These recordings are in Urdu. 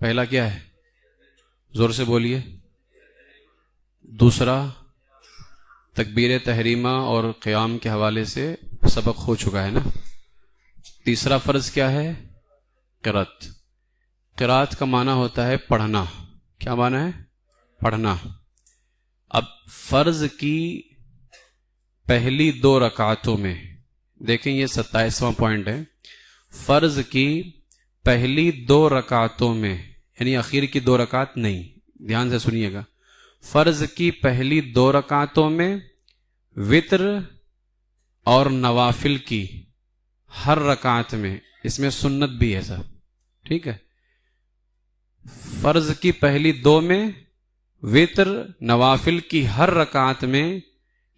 پہلا کیا ہے؟ زور سے بولیے. دوسرا تکبیر تحریمہ اور قیام کے حوالے سے سبق ہو چکا ہے نا. تیسرا فرض کیا ہے؟ قرات. قرات کا معنی ہوتا ہے پڑھنا. کیا معنی ہے؟ پڑھنا. اب فرض کی پہلی 2 رکعتوں میں دیکھیں، یہ 27واں پوائنٹ ہے. فرض کی پہلی 2 رکعتوں میں، یعنی اخیر کی 2 رکعت نہیں، دھیان سے سنیے گا. فرض کی پہلی 2 رکعتوں میں وتر اور نوافل کی ہر رکعت میں، اس میں سنت بھی ہے سب، ٹھیک ہے. فرض کی پہلی 2 میں وتر نوافل کی ہر رکعت میں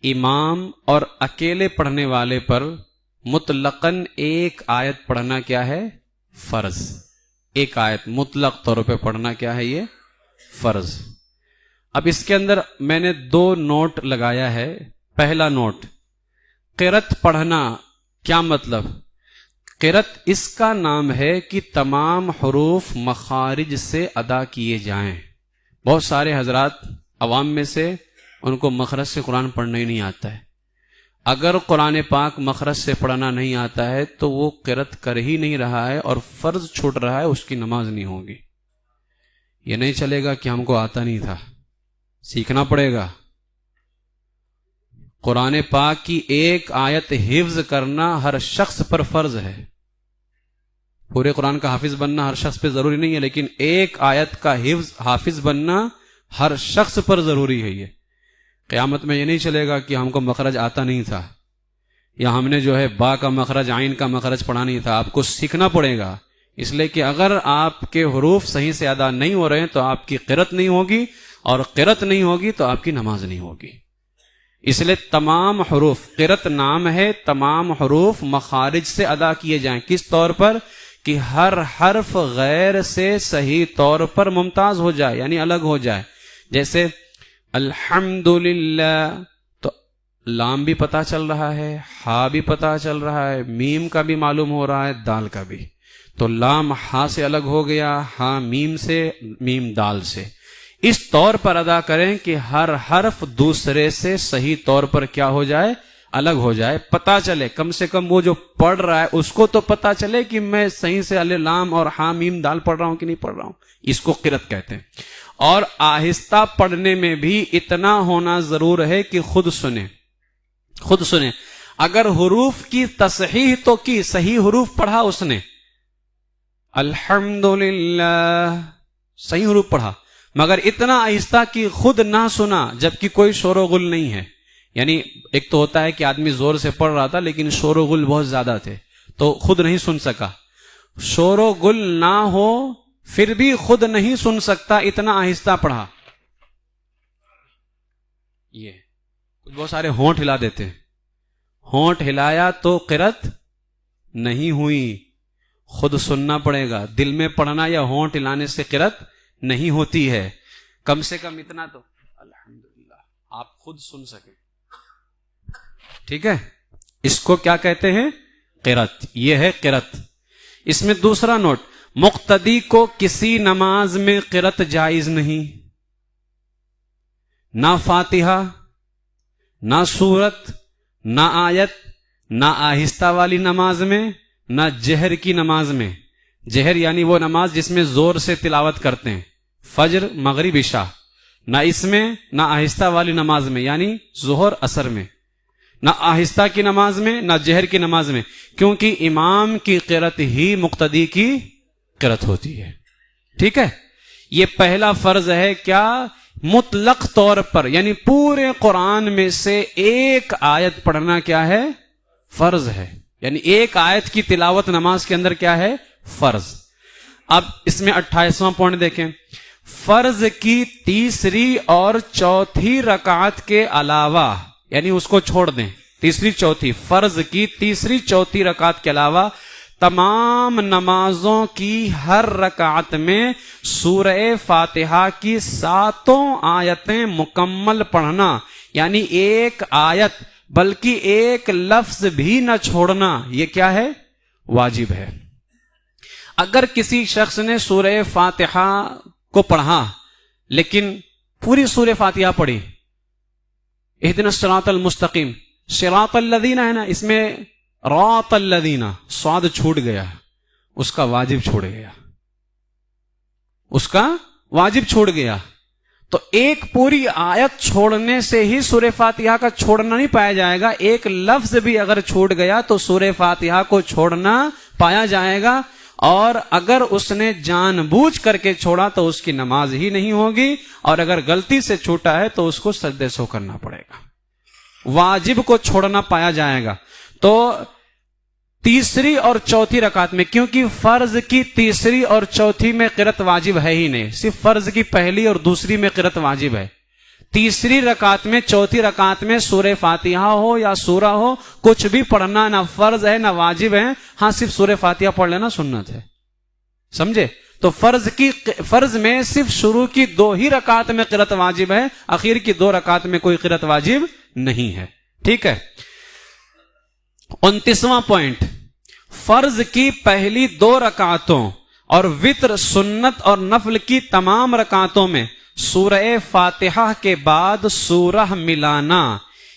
امام اور اکیلے پڑھنے والے پر مطلقاً 1 آیت پڑھنا کیا ہے؟ فرض. 1 آیت مطلق طور پہ پڑھنا کیا ہے؟ یہ فرض. اب اس کے اندر میں نے 2 نوٹ لگایا ہے. پہلا نوٹ، قرات پڑھنا کیا مطلب؟ قرات اس کا نام ہے کہ تمام حروف مخارج سے ادا کیے جائیں. بہت سارے حضرات عوام میں سے ان کو مخرج سے قرآن پڑھنا ہی نہیں آتا ہے. اگر قرآن پاک مخرج سے پڑھنا نہیں آتا ہے تو وہ قرات کر ہی نہیں رہا ہے اور فرض چھوٹ رہا ہے، اس کی نماز نہیں ہوگی. یہ نہیں چلے گا کہ ہم کو آتا نہیں تھا، سیکھنا پڑے گا. قرآن پاک کی 1 آیت حفظ کرنا ہر شخص پر فرض ہے. پورے قرآن کا حافظ بننا ہر شخص پہ ضروری نہیں ہے، لیکن 1 آیت کا حافظ بننا ہر شخص پر ضروری ہے. یہ قیامت میں یہ نہیں چلے گا کہ ہم کو مخرج آتا نہیں تھا، یا ہم نے جو ہے با کا مخرج عین کا مخرج پڑھا نہیں تھا. آپ کو سیکھنا پڑے گا، اس لیے کہ اگر آپ کے حروف صحیح سے ادا نہیں ہو رہے ہیں تو آپ کی قرات نہیں ہوگی، اور قرات نہیں ہوگی تو آپ کی نماز نہیں ہوگی. اس لیے تمام حروف، قرات نام ہے، تمام حروف مخارج سے ادا کیے جائیں. کس طور پر؟ کہ ہر حرف غیر سے صحیح طور پر ممتاز ہو جائے، یعنی الگ ہو جائے. جیسے الحمدللہ، تو لام بھی پتہ چل رہا ہے، ہا بھی پتہ چل رہا ہے، میم کا بھی معلوم ہو رہا ہے، دال کا بھی. تو لام ہا سے الگ ہو گیا، ہا میم سے، میم دال سے. اس طور پر ادا کریں کہ ہر حرف دوسرے سے صحیح طور پر کیا ہو جائے؟ الگ ہو جائے. پتہ چلے، کم سے کم وہ جو پڑھ رہا ہے اس کو تو پتہ چلے کہ میں صحیح سے الف لام اور ہا میم دال پڑھ رہا ہوں کہ نہیں پڑھ رہا ہوں. اس کو قرات کہتے ہیں. اور آہستہ پڑھنے میں بھی اتنا ہونا ضرور ہے کہ خود سنیں. اگر حروف کی تصحیح تو کی، صحیح حروف پڑھا اس نے، الحمدللہ صحیح حروف پڑھا، مگر اتنا آہستہ کہ خود نہ سنا، جبکہ کوئی شور و غل نہیں ہے. یعنی ایک تو ہوتا ہے کہ آدمی زور سے پڑھ رہا تھا لیکن شور و غل بہت زیادہ تھے تو خود نہیں سن سکا. شور و غل نہ ہو پھر بھی خود نہیں سن سکتا، اتنا آہستہ پڑھا. یہ بہت سارے ہونٹ ہلا دیتے ہیں، ہونٹ ہلایا تو قرات نہیں ہوئی. خود سننا پڑے گا. دل میں پڑھنا یا ہونٹ ہلانے سے قرات نہیں ہوتی ہے. کم سے کم اتنا تو الحمدللہ آپ خود سن سکیں. ٹھیک ہے، اس کو کیا کہتے ہیں؟ قرات. یہ ہے قرات. اس میں دوسرا نوٹ، مقتدی کو کسی نماز میں قرات جائز نہیں. نہ فاتحہ، نہ سورت، نہ آیت، نہ آہستہ والی نماز میں، نہ جہر کی نماز میں. جہر یعنی وہ نماز جس میں زور سے تلاوت کرتے ہیں، فجر، مغرب، عشاء. نہ اس میں، نہ آہستہ والی نماز میں یعنی ظہر، عصر میں. نہ آہستہ کی نماز میں، نہ جہر کی نماز میں، کیونکہ امام کی قرات ہی مقتدی کی قرات ہوتی ہے. ٹھیک ہے، یہ پہلا فرض ہے. کیا؟ مطلق طور پر، یعنی پورے قرآن میں سے 1 آیت پڑھنا کیا ہے؟ فرض ہے. یعنی 1 آیت کی تلاوت نماز کے اندر کیا ہے؟ فرض. اب اس میں 28واں پوائنٹ دیکھیں. فرض کی تیسری اور چوتھی رکعت کے علاوہ، یعنی اس کو چھوڑ دیں، تیسری چوتھی، فرض کی تیسری چوتھی رکعت کے علاوہ تمام نمازوں کی ہر رکعت میں سورہ فاتحہ کی 7 آیتیں مکمل پڑھنا، یعنی 1 آیت بلکہ 1 لفظ بھی نہ چھوڑنا، یہ کیا ہے؟ واجب ہے. اگر کسی شخص نے سورہ فاتحہ کو پڑھا لیکن پوری سورہ فاتحہ پڑھی، اہدنا الصراط المستقیم، صراط الذین ہے نا، اس میں راط الذین صاد چھوٹ گیا، اس کا واجب چھوڑ گیا، اس کا واجب چھوڑ گیا. تو ایک پوری آیت چھوڑنے سے ہی سورہ فاتحہ کا چھوڑنا نہیں پایا جائے گا. ایک لفظ بھی اگر چھوٹ گیا تو سورہ فاتحہ کو چھوڑنا پایا جائے گا، اور اگر اس نے جان بوجھ کر کے چھوڑا تو اس کی نماز ہی نہیں ہوگی، اور اگر غلطی سے چھوٹا ہے تو اس کو سجدے سو کرنا پڑے گا. واجب کو چھوڑنا پایا جائے گا. تو تیسری اور چوتھی رکعت میں، کیونکہ فرض کی تیسری اور چوتھی میں قرات واجب ہے ہی نہیں، صرف فرض کی پہلی اور دوسری میں قرات واجب ہے. تیسری رکعت میں، چوتھی رکعت میں سورہ فاتحہ ہو یا سورہ ہو، کچھ بھی پڑھنا نہ فرض ہے نہ واجب ہے. ہاں صرف سورہ فاتحہ پڑھ لینا سنت ہے، سمجھے؟ تو فرض میں صرف شروع کی 2 ہی رکعت میں قرات واجب ہے، اخیر کی 2 رکعت میں کوئی قرات واجب نہیں ہے. ٹھیک ہے. 29واں پوائنٹ، فرض کی پہلی 2 رکعتوں اور وتر سنت اور نفل کی تمام رکعتوں میں سورہ فاتحہ کے بعد سورہ ملانا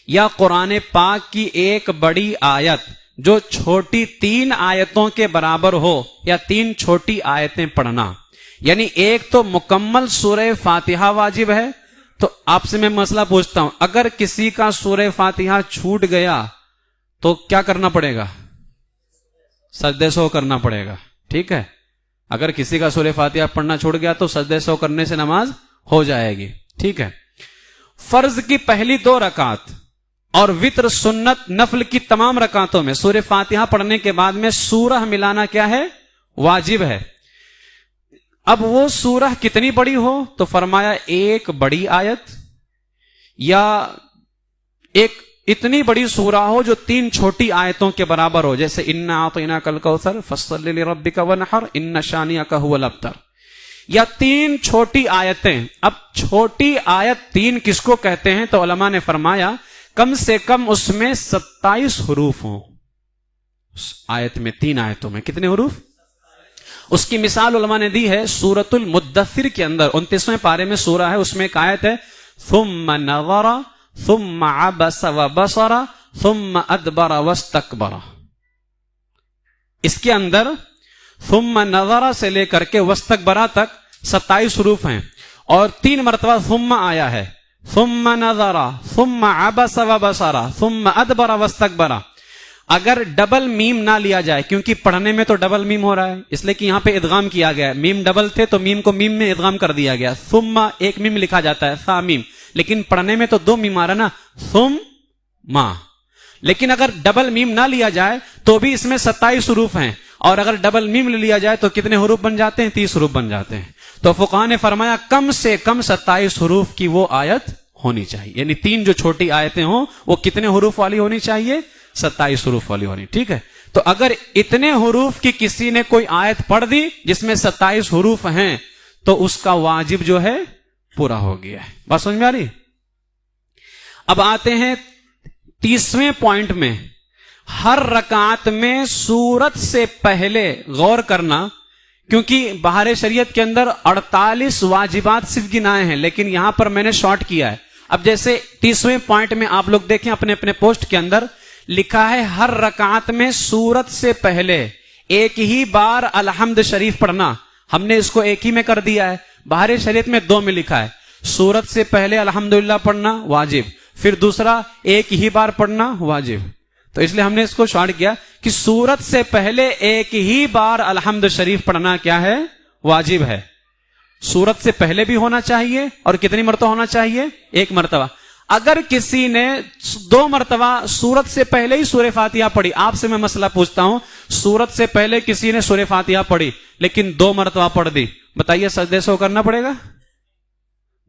یا قرآن پاک کی ایک بڑی آیت جو چھوٹی 3 آیتوں کے برابر ہو یا 3 چھوٹی آیتیں پڑھنا. یعنی ایک تو مکمل سورہ فاتحہ واجب ہے. تو آپ سے میں مسئلہ پوچھتا ہوں، اگر کسی کا سورہ فاتحہ چھوٹ گیا تو کیا کرنا پڑے گا؟ سجدے سو کرنا پڑے گا. ٹھیک ہے. اگر کسی کا سورہ فاتحہ پڑھنا چھوٹ گیا تو سجدے سو کرنے سے نماز ہو جائے گی. ٹھیک ہے. فرض کی پہلی 2 رکعت اور وتر سنت نفل کی تمام رکعتوں میں سورہ فاتحہ پڑھنے کے بعد میں سورہ ملانا کیا ہے؟ واجب ہے. اب وہ سورہ کتنی بڑی ہو؟ تو فرمایا ایک بڑی آیت یا ایک اتنی بڑی سورہ ہو جو 3 چھوٹی آیتوں کے برابر ہو، جیسے انا اعطیناک الکوثر فصل لربک ونحر ان شانئک هو الابتر، یا 3 چھوٹی آیتیں. اب چھوٹی آیت 3 کس کو کہتے ہیں؟ تو علماء نے فرمایا کم سے کم اس میں 27 حروف ہوں. اس آیت میں 3 آیتوں میں کتنے حروف؟ اس کی مثال علماء نے دی ہے سورۃ المدثر کے اندر 29ویں پارے میں سورہ ہے، اس میں ایک آیت ہے ثم نظر ثم عبس وبصر ثم ادبر واستكبر. اس کے اندر ثم نظر سے لے کر کے واستكبر تک 27 حروف ہیں، اور 3 مرتبہ ثم آیا ہے، ثم نظر ثم عبس وبصر ثم ادبر واستكبر. اگر ڈبل میم نہ لیا جائے، کیونکہ پڑھنے میں تو ڈبل میم ہو رہا ہے، اس لیے کہ یہاں پہ ادغام کیا گیا ہے، میم ڈبل تھے تو میم کو میم میں ادغام کر دیا گیا. ثم ایک میم لکھا جاتا ہے ثا میم، لیکن پڑھنے میں تو 2 میم آ رہا نا، ثم ما. لیکن اگر ڈبل میم نہ لیا جائے تو بھی اس میں 27 حروف ہیں، اور اگر ڈبل میم لے لیا جائے تو کتنے حروف بن جاتے ہیں؟ 30 حروف بن جاتے ہیں. تو فقہاء نے فرمایا کم سے کم 27 حروف کی وہ آیت ہونی چاہیے. یعنی 3 جو چھوٹی آیتیں ہوں وہ کتنے حروف والی ہونی چاہیے؟ 27 حروف والی ہونی. ٹھیک ہے. تو اگر اتنے حروف کی کسی نے کوئی آیت پڑھ دی جس میں 27 حروف ہیں تو اس کا واجب جو ہے پورا ہو گیا ہے. بات سمجھ میں آ رہی؟ اب آتے ہیں 30ویں پوائنٹ میں، ہر رکعت میں سورت سے پہلے غور کرنا، کیونکہ بہار شریعت کے اندر 48 واجبات صرف گنائے ہیں، لیکن یہاں پر میں نے شارٹ کیا ہے. اب جیسے 30ویں پوائنٹ میں آپ لوگ دیکھیں اپنے اپنے پوسٹ کے اندر لکھا ہے ہر رکعت میں سورت سے پہلے ایک ہی بار الحمد شریف پڑھنا. ہم نے اس کو ایک ہی میں کر دیا ہے. بہار شریعت میں 2 میں لکھا ہے، سورت سے پہلے الحمدللہ پڑھنا واجب، پھر دوسرا ایک ہی بار پڑھنا واجب. تو اس لیے ہم نے اس کو شارٹ کیا کہ سورت سے پہلے ایک ہی بار الحمد شریف پڑھنا کیا ہے؟ واجب ہے. سورت سے پہلے بھی ہونا چاہیے، اور کتنی مرتبہ ہونا چاہیے؟ 1 مرتبہ. اگر کسی نے 2 مرتبہ سورت سے پہلے ہی سورہ فاتحہ پڑھی، آپ سے میں مسئلہ پوچھتا ہوں، سورت سے پہلے کسی نے سورہ فاتحہ پڑھی لیکن 2 مرتبہ پڑھ دی، بتائیے سجدے سو کرنا پڑے گا؟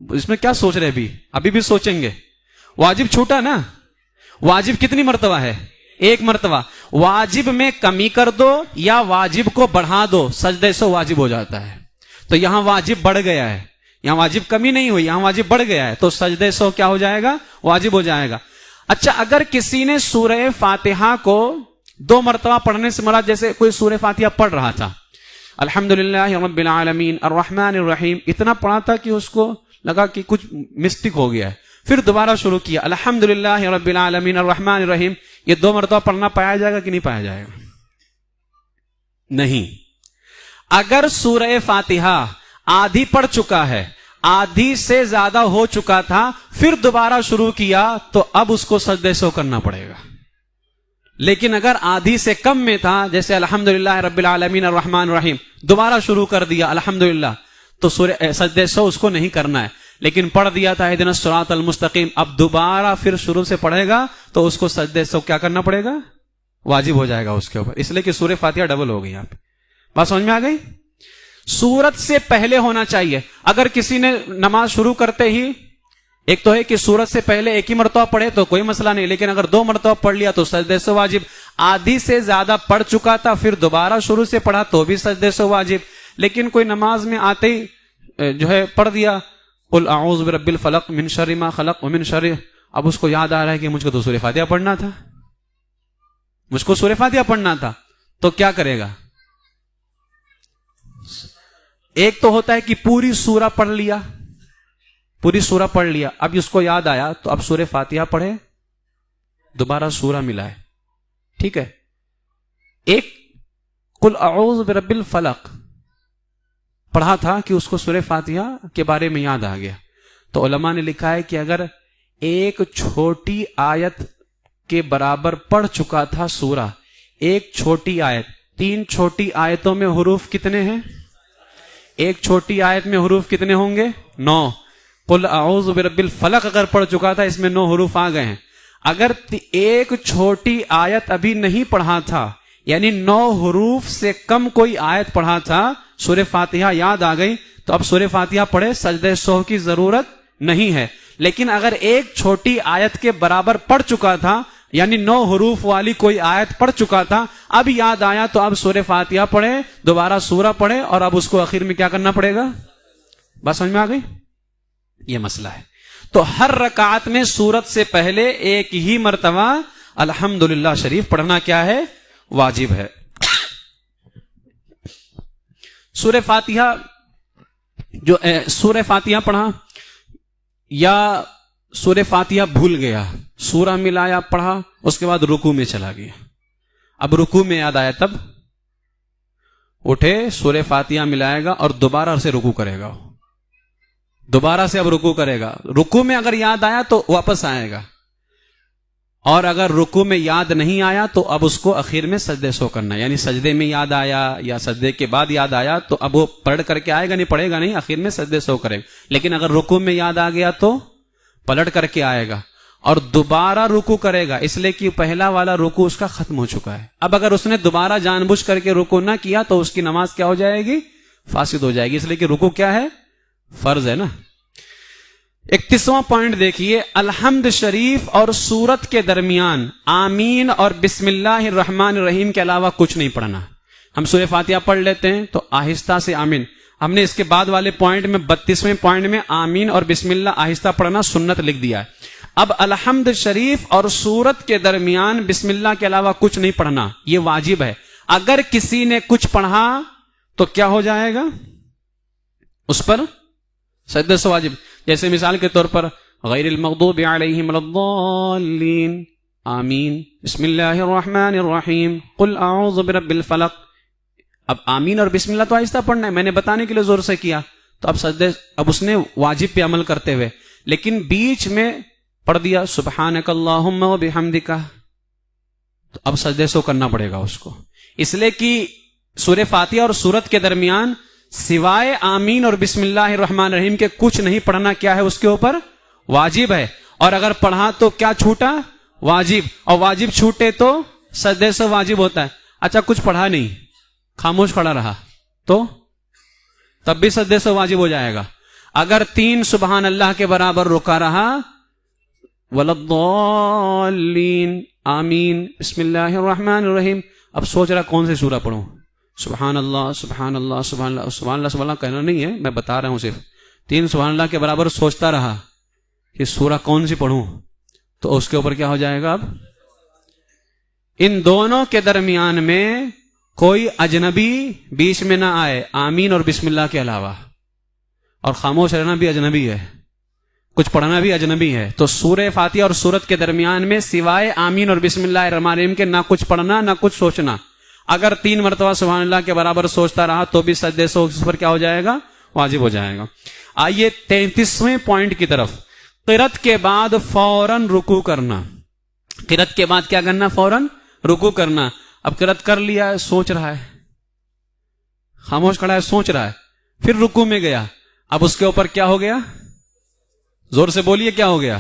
اس میں کیا سوچ رہے ابھی بھی سوچیں گے. واجب چھوٹا نا. واجب کتنی مرتبہ ہے؟ 1 مرتبہ. واجب میں کمی کر دو یا واجب کو بڑھا دو، سجدے سو واجب ہو جاتا ہے. تو یہاں واجب بڑھ گیا ہے، یہاں واجب کمی نہیں ہوئی، یہاں واجب بڑھ گیا ہے، تو سجدے سو کیا ہو جائے گا؟ واجب ہو جائے گا. اچھا، اگر کسی نے سورہ فاتحہ کو 2 مرتبہ پڑھنے سے مراد، جیسے کوئی سورہ فاتحہ پڑھ رہا تھا الحمدللہ رب العالمین الرحمن الرحیم اتنا پڑھا تھا کہ اس کو لگا کہ کچھ مسٹیک ہو گیا ہے، پھر دوبارہ شروع کیا الحمدللہ رب العالمین الرحمن الرحیم. یہ 2 مرتبہ پڑھنا پایا جائے گا کہ نہیں پایا جائے گا؟ نہیں. اگر سورہ فاتحہ آدھی پڑھ چکا ہے، آدھی سے زیادہ ہو چکا تھا، پھر دوبارہ شروع کیا تو اب اس کو سجدے سو کرنا پڑے گا. لیکن اگر آدھی سے کم میں تھا، جیسے الحمدللہ رب العالمین الرحمن الرحیم، دوبارہ شروع کر دیا الحمدللہ، تو سجدے سو اس کو نہیں کرنا ہے. لیکن پڑھ دیا تھا اہدنا الصراط المستقیم، اب دوبارہ پھر شروع سے پڑھے گا تو اس کو سجدے سو کیا کرنا پڑے گا؟ واجب ہو جائے گا اس کے اوپر، اس لیے کہ سورہ فاتحہ ڈبل ہو گئی. یہاں پہ بات سمجھ میں آ گئی؟ سورت سے پہلے ہونا چاہیے. اگر کسی نے نماز شروع کرتے ہی، ایک تو ہے کہ سورت سے پہلے ایک ہی مرتبہ پڑھے تو کوئی مسئلہ نہیں، لیکن اگر 2 مرتبہ پڑھ لیا تو سجدے سے واجب. آدھی سے زیادہ پڑھ چکا تھا پھر دوبارہ شروع سے پڑھا تو بھی سجدے سے واجب. لیکن کوئی نماز میں آتے ہی جو ہے پڑھ دیا قل اعوذ برب الفلق من شر ما خلق ومن شر، اب اس کو یاد آ رہا ہے کہ مجھ کو تو سورہ فاتحہ پڑھنا تھا، مجھ کو سورہ فاتحہ پڑھنا تھا، تو کیا کرے گا؟ ایک تو ہوتا ہے کہ پوری سورہ پڑھ لیا، پوری سورہ پڑھ لیا، اب اس کو یاد آیا تو اب سورہ فاتحہ پڑھے، دوبارہ سورہ ملائے، ٹھیک ہے. ایک قل اعوذ برب الفلق پڑھا تھا کہ اس کو سورہ فاتحہ کے بارے میں یاد آ گیا، تو علماء نے لکھا ہے کہ اگر ایک چھوٹی آیت کے برابر پڑھ چکا تھا سورہ، ایک چھوٹی آیت، 3 چھوٹی آیتوں میں حروف کتنے ہیں؟ ایک چھوٹی آیت میں حروف کتنے ہوں گے؟ 9. قل اعوذ برب الفلق اگر پڑھ چکا تھا اس میں 9 حروف آ گئے ہیں. اگر ایک چھوٹی آیت ابھی نہیں پڑھا تھا، یعنی 9 حروف سے کم کوئی آیت پڑھا تھا، سورہ فاتحہ یاد آ گئی تو اب سورہ فاتحہ پڑھے، سجدہ سہو کی ضرورت نہیں ہے. لیکن اگر ایک چھوٹی آیت کے برابر پڑھ چکا تھا، یعنی 9 حروف والی کوئی آیت پڑھ چکا تھا، اب یاد آیا تو اب سورہ فاتحہ پڑھے، دوبارہ سورہ پڑھے، اور اب اس کو آخر میں کیا کرنا پڑے گا؟ بات سمجھ میں آ گئی؟ یہ مسئلہ ہے. تو ہر رکعت میں سورت سے پہلے ایک ہی مرتبہ الحمدللہ شریف پڑھنا کیا ہے؟ واجب ہے. سورہ فاتحہ جو سورہ فاتحہ پڑھا یا سورہ فاتحہ بھول گیا، سورہ ملایا پڑھا، اس کے بعد رکوع میں چلا گیا، اب رکوع میں یاد آیا تب اٹھے، سورہ فاتحہ ملائے گا اور دوبارہ سے رکوع کرے گا، دوبارہ سے اب رکوع کرے گا. رکوع میں اگر یاد آیا تو واپس آئے گا، اور اگر رکوع میں یاد نہیں آیا تو اب اس کو اخیر میں سجدے سو کرنا ہے. یعنی سجدے میں یاد آیا یا سجدے کے بعد یاد آیا تو اب وہ پلٹ کر کے آئے گا نہیں، پڑھے گا نہیں، اخیر میں سجدے سو کرے گا. لیکن اگر رکوع میں یاد آ گیا تو پلٹ کر کے آئے گا اور دوبارہ رکوع کرے گا، اس لیے کہ پہلا والا رکوع اس کا ختم ہو چکا ہے. اب اگر اس نے دوبارہ جان بوجھ کر کے رکوع نہ کیا تو اس کی نماز کیا ہو جائے گی؟ فاسد ہو جائے گی، اس لیے کہ رکوع کیا ہے؟ فرض ہے نا. 31واں پوائنٹ دیکھیے، الحمد شریف اور سورت کے درمیان آمین اور بسم اللہ الرحمن الرحیم کے علاوہ کچھ نہیں پڑھنا. ہم سورہ فاتحہ پڑھ لیتے ہیں تو آہستہ سے آمین. ہم نے اس کے بعد والے پوائنٹ میں 32ویں پوائنٹ میں آمین اور بسم اللہ آہستہ پڑھنا سنت لکھ دیا ہے. اب الحمد شریف اور سورت کے درمیان بسم اللہ کے علاوہ کچھ نہیں پڑھنا، یہ واجب ہے. اگر کسی نے کچھ پڑھا تو کیا ہو جائے گا؟ اس پر سجدہ سے واجب. جیسے مثال کے طور پر غیر المغضوب علیہم ولا الضالین، آمین، بسم اللہ الرحمن الرحیم، قل اعوذ برب الفلق. اب آمین اور بسم اللہ تو آہستہ پڑھنا ہے، میں نے بتانے کے لیے زور سے کیا تو اب سجدے، اب اس نے واجب پہ عمل کرتے ہوئے، لیکن بیچ میں پڑھ دیا سبحانک اللہم و بحمدک، تو اب سجدے سو کرنا پڑے گا اس کو. اس لیے کہ سورہ فاتحہ اور سورت کے درمیان سوائے آمین اور بسم اللہ الرحمن الرحیم کے کچھ نہیں پڑھنا، کیا ہے اس کے اوپر؟ واجب ہے. اور اگر پڑھا تو کیا چھوٹا؟ واجب. اور واجب چھوٹے تو سجدے سے واجب ہوتا ہے. اچھا کچھ پڑھا نہیں، خاموش کھڑا رہا تو تب بھی سجدے سے واجب ہو جائے گا. اگر 3 سبحان اللہ کے برابر رکا رہا، ولا الضالین، آمین، بسم اللہ الرحمن الرحیم، اب سوچ رہا کون سی سورہ پڑھوں، سبحان اللہ سبحان اللہ سبحان اللہ سبحان اللہ سبحان اللہ کہنا نہیں ہے، میں بتا رہا ہوں صرف 3 سبحان اللہ کے برابر سوچتا رہا کہ سورہ کون سی پڑھوں، تو اس کے اوپر کیا ہو جائے گا؟ اب ان دونوں کے درمیان میں کوئی اجنبی بیچ میں نہ آئے آمین اور بسم اللہ کے علاوہ، اور خاموش رہنا بھی اجنبی ہے، کچھ پڑھنا بھی اجنبی ہے. تو سورہ فاتحہ اور سورت کے درمیان میں سوائے آمین اور بسم اللہ الرحمن الرحیم کے نہ کچھ پڑھنا نہ کچھ سوچنا. اگر 3 مرتبہ سبحان اللہ کے برابر سوچتا رہا تو بھی سجدے سے اس پر کیا ہو جائے گا؟ واجب ہو جائے گا. آئیے 33ویں پوائنٹ کی طرف. قرات کے بعد فوراً رکوع کرنا. قرات کے بعد کیا کرنا؟ فوراً رکوع کرنا. اب قرات کر لیا ہے، سوچ رہا ہے، خاموش کھڑا ہے، سوچ رہا ہے، پھر رکوع میں گیا. اب اس کے اوپر کیا ہو گیا؟ زور سے بولیے کیا ہو گیا؟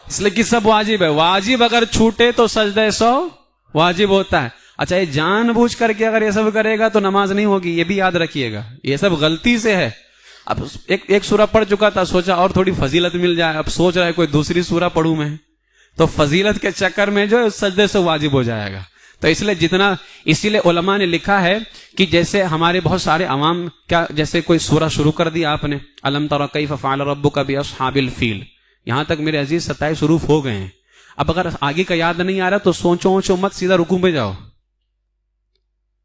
اس لیے کہ سب واجب ہے. واجب اگر چھوٹے تو سجدہ سہو واجب ہوتا ہے. اچھا، یہ جان بوجھ کر کے اگر یہ سب کرے گا تو نماز نہیں ہوگی، یہ بھی یاد رکھیے گا. یہ سب غلطی سے ہے. اب ایک سورہ پڑھ چکا تھا، سوچا اور تھوڑی فضیلت مل جائے، اب سوچ رہا ہے کوئی دوسری سورہ پڑھوں میں، تو فضیلت کے چکر میں جو سجدے سے واجب ہو جائے گا. تو اس لیے اسی لیے علماء نے لکھا ہے کہ جیسے ہمارے بہت سارے عوام کیا، جیسے کوئی سورہ شروع کر دیا آپ نے، الم تر کیف فعل ربک باصحاب الفیل، یہاں تک میرے عزیز 27 حروف ہو گئے ہیں. اب اگر آگے کا یاد نہیں آ رہا تو سوچو مت، سیدھا رکوع میں جاؤ.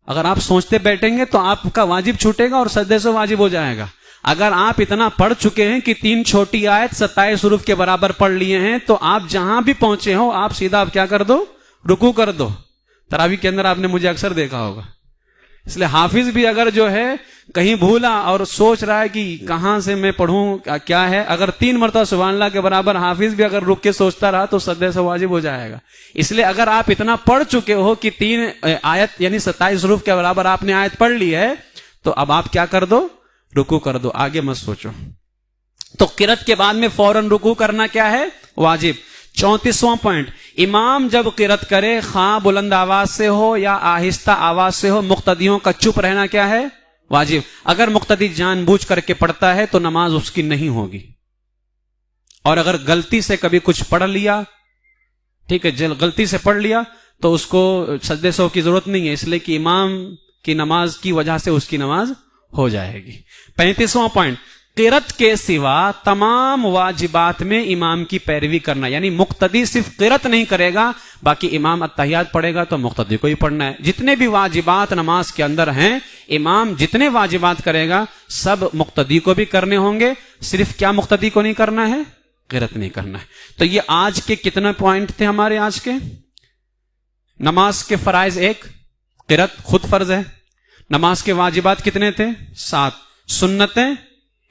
اگر آپ سوچتے بیٹھیں گے تو آپ کا واجب چھوٹے گا اور سجدے سے واجب ہو جائے گا. اگر آپ اتنا پڑھ چکے ہیں کہ 3 چھوٹی آیت 27 حروف کے برابر پڑھ لیے ہیں تو آپ جہاں بھی پہنچے ہو آپ سیدھا آپ کیا کر دو؟ رکوع کر دو. تراویح کے اندر آپ نے مجھے اکثر دیکھا ہوگا. اس لیے حافظ بھی اگر جو ہے کہیں بھولا اور سوچ رہا ہے کہ کہاں سے میں پڑھوں کیا ہے، اگر 3 مرتبہ سبحان اللہ کے برابر حافظ بھی اگر رک کے سوچتا رہا تو سجدے سے واجب ہو جائے گا. اس لیے اگر آپ اتنا پڑھ چکے ہو کہ 3 آیت یعنی 27 حروف کے برابر آپ نے آیت پڑھ لی ہے تو اب آپ کیا کر دو؟ رکوع کر دو، آگے مت سوچو. تو قرات کے بعد میں فوراً رکوع کرنا کیا ہے؟ واجب. 34واں پوائنٹ. امام جب قرات کرے خواہ بلند آواز سے ہو یا آہستہ آواز سے ہو، مقتدیوں کا چپ رہنا کیا ہے؟ واجب. اگر مقتدی جان بوجھ کر کے پڑھتا ہے تو نماز اس کی نہیں ہوگی، اور اگر غلطی سے کبھی کچھ پڑھ لیا، ٹھیک ہے، غلطی سے پڑھ لیا تو اس کو سجدے سہو کی ضرورت نہیں ہے، اس لیے کہ امام کی نماز کی وجہ سے اس کی نماز ہو جائے گی. 35واں پوائنٹ. قرات کے سوا تمام واجبات میں امام کی پیروی کرنا، یعنی مقتدی صرف قرات نہیں کرے گا، باقی امام اتحیات پڑھے گا تو مقتدی کو ہی پڑھنا ہے. جتنے بھی واجبات نماز کے اندر ہیں، امام جتنے واجبات کرے گا سب مقتدی کو بھی کرنے ہوں گے. صرف کیا مقتدی کو نہیں کرنا ہے؟ قرات نہیں کرنا ہے. تو یہ آج کے کتنے پوائنٹ تھے ہمارے آج کے؟ نماز کے فرائض 1، قرات خود فرض ہے. نماز کے واجبات کتنے تھے؟ 7. سنتیں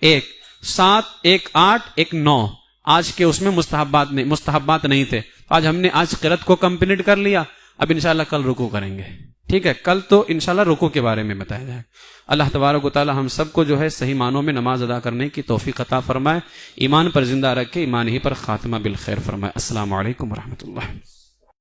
1، 7، 1، 8، 1، 9. آج کے اس میں مستحبات نہیں تھے. آج ہم نے قرات کو کمپلیٹ کر لیا. اب انشاءاللہ کل رکوع کریں گے. ٹھیک ہے، کل تو انشاءاللہ رکوع کے بارے میں بتایا جائے. اللہ تبارک و تعالی ہم سب کو جو ہے صحیح معنوں میں نماز ادا کرنے کی توفیق عطا فرمائے، ایمان پر زندہ رکھے، ایمان ہی پر خاتمہ بالخیر فرمائے. السلام علیکم ورحمۃ اللہ.